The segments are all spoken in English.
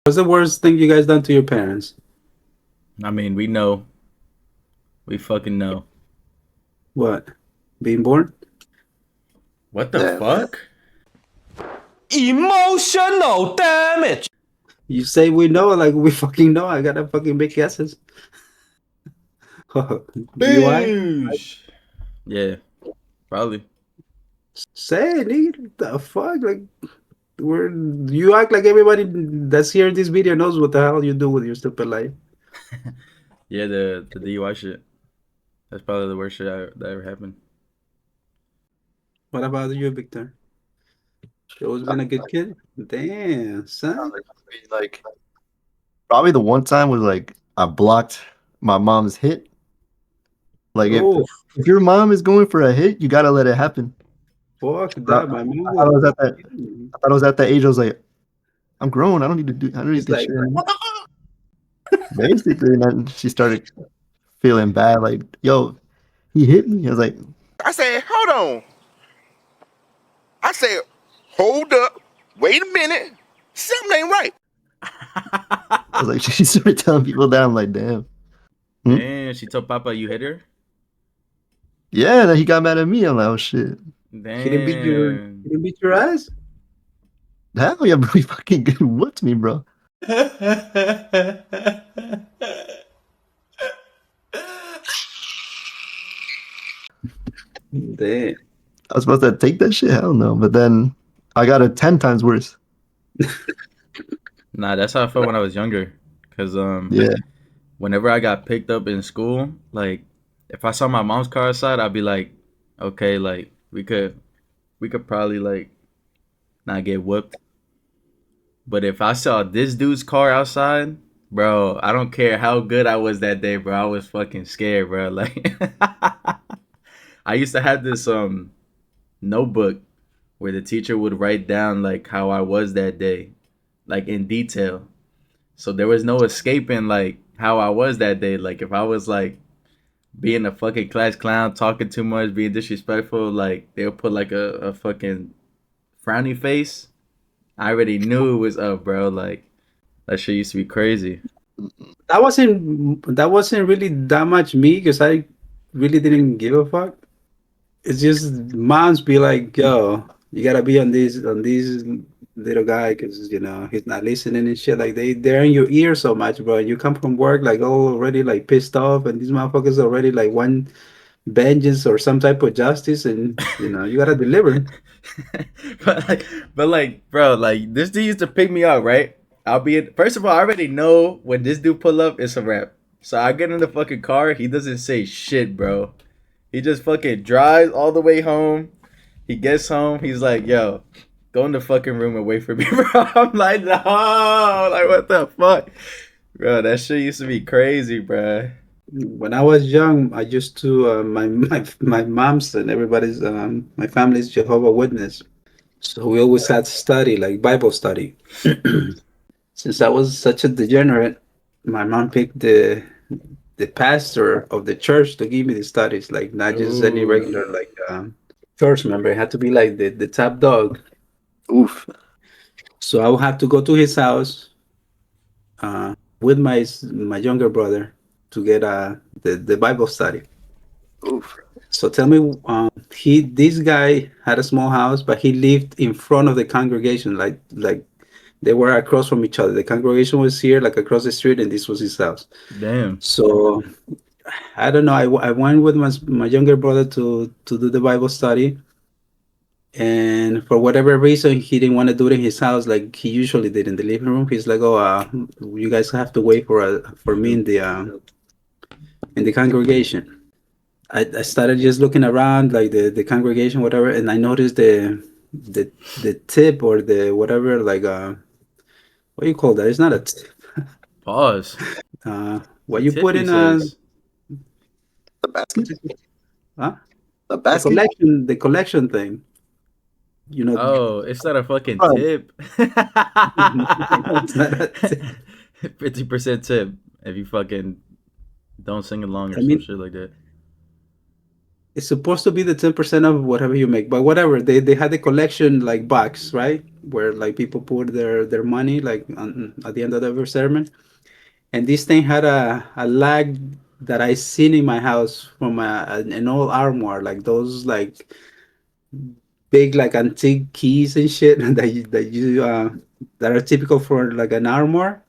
What's the worst thing you guys done to your parents? I mean, we know. We fucking know. What? Being born? What the Damn. fuck? Emotional damage. You say we know, like we fucking know. I gotta fucking make guesses. DUI? Boosh. Yeah, probably. Say it, nigga. The fuck? Like, we're you act like everybody that's here in this video knows what the hell you do with your stupid life. Yeah, the DUI shit. That's probably the worst shit that ever happened. What about you, Victor? You always been a good kid? Damn, son. Like probably the one time was like I blocked my mom's hit. Like Oh, if your mom is going for a hit, you gotta let it happen. fuck I, that. My mom I thought I will. was at that. I thought I was at that age. I was like, I'm grown. I don't need to do. I don't need It's this like, shit anymore. Basically, and then she started feeling bad. Like, yo, he hit me. I was like, I said, hold on. I said, hold up. Wait a minute. Something ain't right. I was like, she started telling people that. I'm like, damn. Damn, she told Papa you hit her? Yeah, then he got mad at me. I'm like, oh shit. Damn. he didn't beat your ass? Hell yeah, bro. He fucking whooped me, bro. Damn. I was supposed to take that shit. Hell no. But then I got it 10 times worse. Nah, that's how I felt when I was younger. Cause Yeah. whenever I got picked up in school, like if I saw my mom's car outside, I'd be like, okay, like we could probably like not get whooped. But if I saw this dude's car outside, bro, I don't care how good I was that day, bro. I was fucking scared, bro. Like I used to have this notebook where the teacher would write down like how I was that day, like in detail. So there was no escaping like how I was that day. Like if I was like being a fucking class clown, talking too much, being disrespectful, like they'll put like a fucking frowny face. I already knew it was up, bro. Like that shit used to be crazy. That wasn't really that much me because I really didn't give a fuck. It's just moms be like, yo, you gotta be on this little guy because he's not listening and shit. Like they're in your ear so much, bro. You come from work like already like pissed off, and these motherfuckers already like want vengeance or some type of justice, and you gotta deliver. but like, bro, like this dude used to pick me up, right? I'll be in, first of all, I already know when this dude pull up, it's a wrap. So I get in the fucking car, he doesn't say shit, bro. He just fucking drives all the way home. He gets home, he's like, yo, go in the fucking room and wait for me, bro. I'm like, no, like what the fuck? Bro, that shit used to be crazy, bro. When I was young, I used to my mom's and everybody's my family's Jehovah Witness, so we always had study like Bible study. Since I was such a degenerate, my mom picked the pastor of the church to give me the studies, like not just any Oof. regular like church member. It had to be like the top dog. Oof. So I would have to go to his house with my younger brother to get the Bible study. Oof. So tell me, this guy had a small house, but he lived in front of the congregation, like they were across from each other. The congregation was here, like across the street, and this was his house. Damn. So I don't know. I went with my younger brother to do the Bible study, and for whatever reason, he didn't want to do it in his house like he usually did in the living room. He's like, "Oh, you guys have to wait for me in the congregation." I started just looking around, like the congregation, whatever, and I noticed the the tip or the whatever, like what do you call that? It's not a tip. Pause. What The you tip put he in a says. The basket? huh? The The basket? collection thing. You know, Oh, it's not a fucking Oh, tip. it's not a tip. 50% tip if you fucking don't sing along or I some mean, shit like that. it's supposed to be the 10% of whatever you make, but whatever. They had the collection like box, right? Where like people put their money like at the end of every sermon. And this thing had a lag that I seen in my house from an old armoire, like those like big like antique keys and shit that are typical for like an armoire.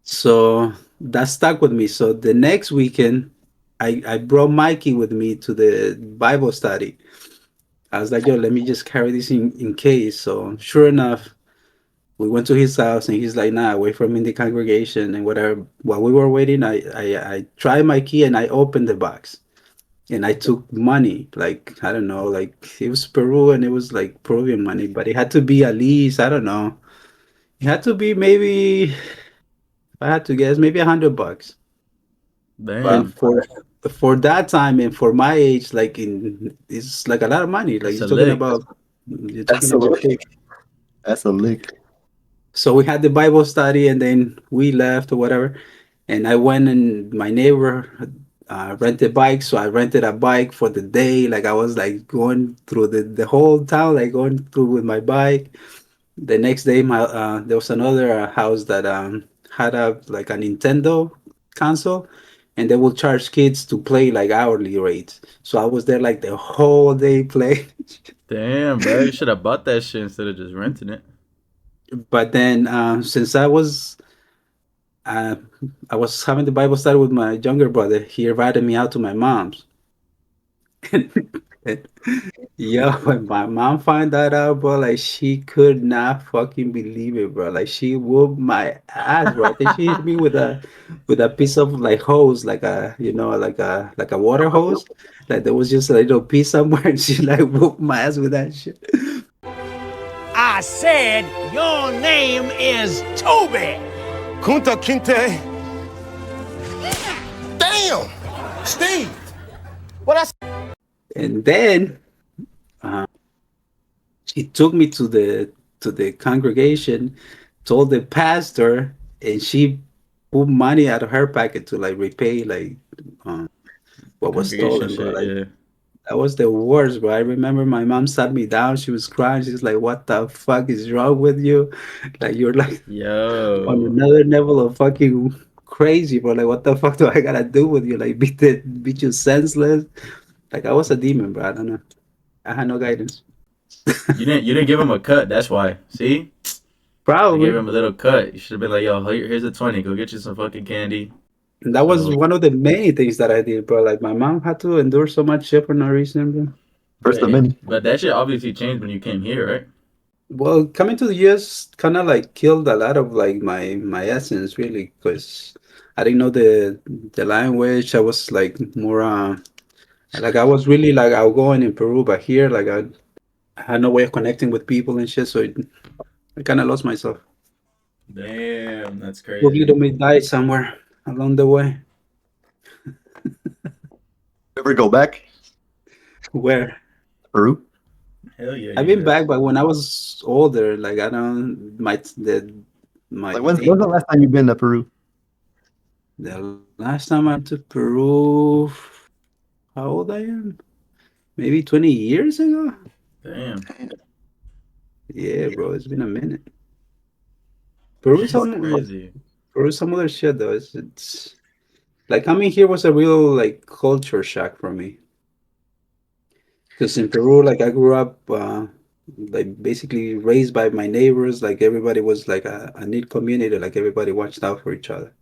So that stuck with me. So the next weekend, I brought Mikey with me to the Bible study. I was like, yo, let me just carry this in case. So sure enough, we went to his house and he's like, nah, wait for me in the congregation and whatever. While we were waiting, I tried my key and I opened the box and I took money. Like, I don't know, like it was Peru and it was like Peruvian money, but it had to be at least, I don't know. It had to be maybe, if I had to guess, maybe $100. But Damn, for that time and for my age, like it's like a lot of money. Like that's a lick. you're That's talking a about lick. That's a lick. so we had the Bible study and then we left or whatever. And I went and my neighbor rented bikes. So I rented a bike for the day. Like I was like going through the whole town, like going through with my bike. The next day, there was another house that had a like a Nintendo console, and they will charge kids to play like hourly rates. So I was there like the whole day playing. Damn, bro, you should have bought that shit instead of just renting it. But then since uh, I was having the Bible study with my younger brother, he invited me out to my mom's. Yeah, when my mom found that out, bro, like she could not fucking believe it, bro. Like she whooped my ass, bro. I think she hit me with a piece of like hose, like a like a water hose. Like there was just a little piece somewhere, and she like whooped my ass with that shit. I said your name is Toby. Kunta Kinte. Damn! Steve. What I And then uh, she took me to the congregation, told the pastor, and she put money out of her pocket to like repay like um, what was Congregation stolen, bro. shit, Like yeah. that was the worst, bro. I remember my mom sat me down. She was crying. She's like, "What the fuck is wrong with you? Like you're like on Yo, another level of fucking crazy, bro. Like what the fuck do I gotta do with you? Like beat you senseless? Like I was a demon, bro. I don't know. I had no guidance. you didn't give him a cut. That's why. See, I gave Probably. him a little cut. You should have been like, yo, here's a 20. Go get you some fucking candy. And that was So, one of the many things that I did, bro. Like my mom had to endure so much shit for no reason, bro. First of many. but that shit obviously changed when you came here, right? Well, coming to the US kind of like killed a lot of like my essence, really, because I didn't know the language. I was like more like I was really like outgoing in Peru, but here like I had no way of connecting with people and shit, so I kind of lost myself. Damn, that's Poor crazy. little me died somewhere along the way. Ever go back Where Peru? Hell yeah, I've you been should. back, but when I was older, like I don't my Like when's teen the last time you've been to Peru? the last time I went to Peru, how old I am? Maybe 20 years ago? Damn, Yeah, bro, it's been a minute. That's that's fucking Like, crazy. Peru's some other shit though. It's like coming here was a real like culture shock for me. Because in Peru, like I grew up like basically raised by my neighbors. Like everybody was like a neat community. Like everybody watched out for each other.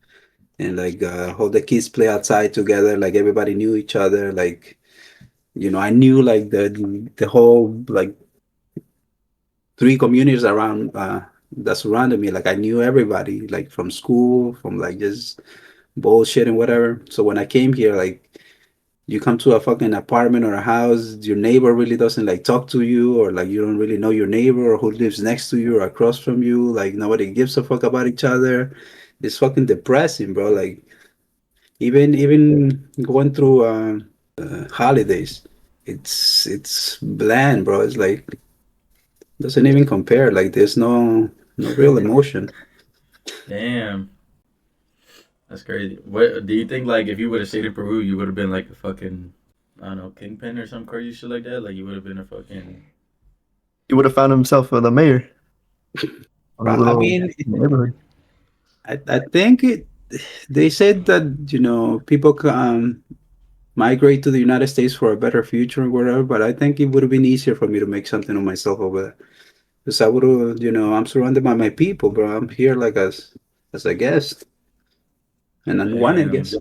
And like all the kids play outside together. Like everybody knew each other. Like I knew like the whole like three communities around that surrounded me. Like I knew everybody, like from school, from like just bullshit and whatever. So when I came here, like you come to a fucking apartment or a house, your neighbor really doesn't like talk to you, or like you don't really know your neighbor or who lives next to you or across from you. Like nobody gives a fuck about each other. It's fucking depressing, bro. Like even going through holidays, it's bland, bro. It's like doesn't even compare. Like there's no real emotion. Damn, that's crazy. What do you think? Like, if you would have stayed in Peru, you would have been like a fucking I don't know, kingpin or some crazy shit like that, like you would have been a fucking. He would have found himself the mayor of a I little mean, neighborhood. I think they said that people migrate to the United States for a better future or whatever. But I think it would have been easier for me to make something of myself over there because I would have, I'm surrounded by my people, bro. I'm here like as a guest and unwanted Damn, guest.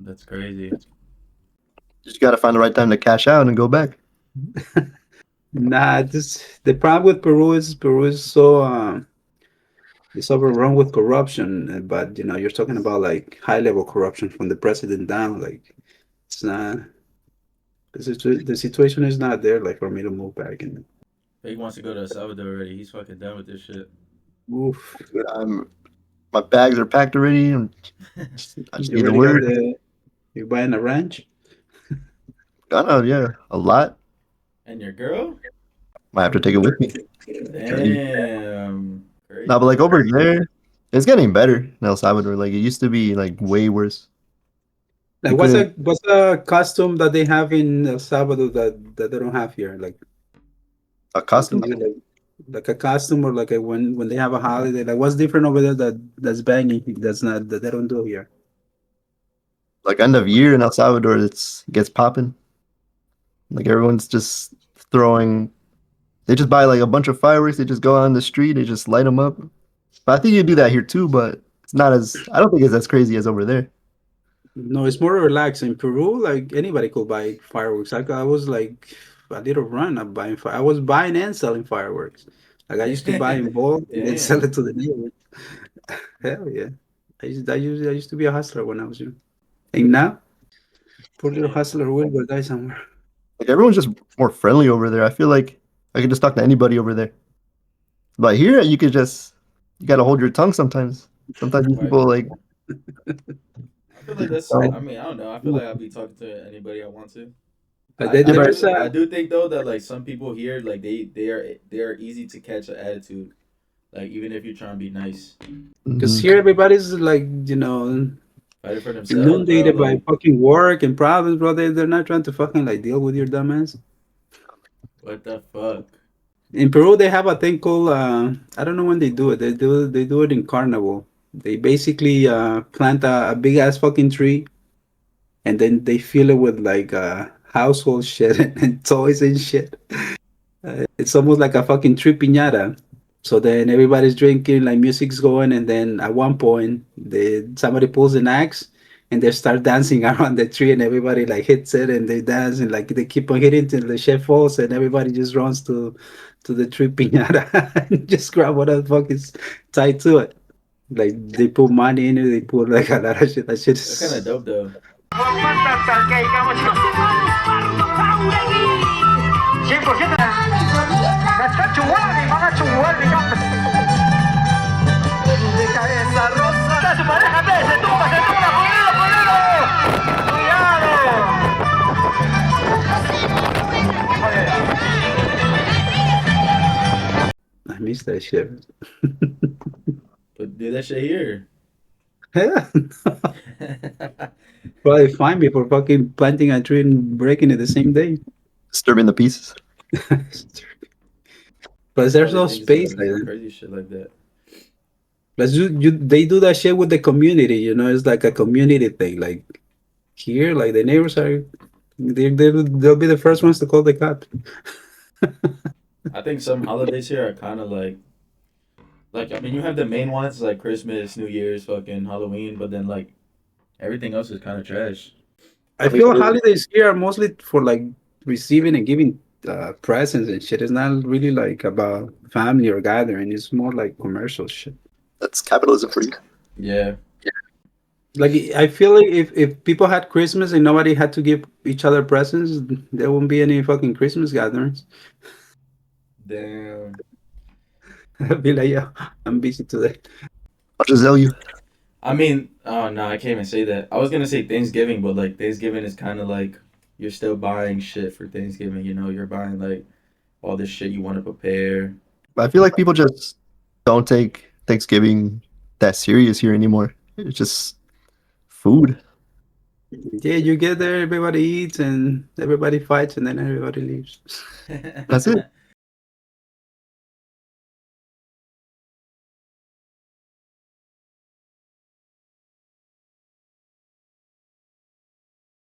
that's crazy. Just got to find the right time to cash out and go back. Nah, this the problem with Peru is so it's overrun with corruption. But you're talking about like high level corruption from the president down. Like it's not the situation is not there like for me to move back and He wants to go to El Salvador already. He's fucking done with this shit. oof. I'm, my bags are packed already, and I just You need the already got word. you buying a ranch? I know, yeah, a lot. And your girl? Might have to take it with me. Damn, No, but crazy. like over there, it's getting better in El Salvador. Like it used to be like way worse. You Like couldn't what's a costume that they have in El Salvador that they don't have here? Like a something costume like a costume or like a when they have a holiday. Like what's different over there that's banging that's not that they don't do here? like end of year in El Salvador, it gets popping. Like everyone's just throwing. They just buy like a bunch of fireworks. They just go on the street. They just light them up. But I think you do that here too. But it's not as. I don't think it's as crazy as over there. No, it's more relaxed. In Peru, like anybody could buy fireworks. Like I was like a little run of buying I was buying and selling fireworks. Like I used to buy in bulk and then sell Damn. it to the neighbors. Hell yeah. I used to be a hustler when I was young. And now, poor little Damn. hustler will go die somewhere. Like everyone's just more friendly over there. I feel like I could just talk to anybody over there. But here, you gotta hold your tongue sometimes. Sometimes these Right. people like, I feel like that's. I, I mean, I don't know. I feel like I'll be talking to anybody I want to. there, yeah, but there's a I do think though that like some people here like they are easy to catch an attitude. Like even if you're trying to be nice, because mhm. here everybody's like fighting for themselves, bro. inundated by Like fucking work and problems, bro. They're not trying to fucking like deal with your dumb ass. what the fuck? In Peru, they have a thing called I don't know when they do it. They do it in Carnival. They basically plant a big ass fucking tree, and then they fill it with like household shit and toys and shit. It's almost like a fucking tree piñata. So then everybody's drinking, like music's going, and then at one point, somebody pulls an axe and they start dancing around the tree, and everybody like hits it and they dance and like they keep on hitting till the chef falls, and everybody just runs to the tree piñata and just grab what the fuck is tied to it. Like they put money in it, they put like a lot of shit. That shit That's kind of is dope though. I miss that shit. But do that shit here. Yeah. Probably fine me for fucking planting a tree and breaking it the same day. Disturbing the peace. But there's Probably no think it's gonna space be like some that. crazy shit like that. But they do that shit with the community, it's like a community thing. Like here, like the neighbors are, they'll be the first ones to call the cops. I think some holidays here are kind of like I mean you have the main ones like Christmas, New Year's, fucking Halloween, but then like everything else is kind of trash. I feel holidays here are mostly for like receiving and giving presents and shit. It's not really like about family or gathering. It's more like commercial shit. That's capitalism for you. Yeah. Like I feel like if people had Christmas and nobody had to give each other presents, there wouldn't be any fucking Christmas gatherings. Damn. I'd be like, yeah, I'm busy today. I'll just tell you. I mean, oh no, I can't even say that. I was gonna say Thanksgiving, but like Thanksgiving is kind of like you're still buying shit for Thanksgiving. You know, you're buying like all this shit you want to prepare. I feel like people just don't take Thanksgiving that serious here anymore. It's just food. Yeah, you get there, everybody eats and everybody fights, and then everybody leaves. That's it.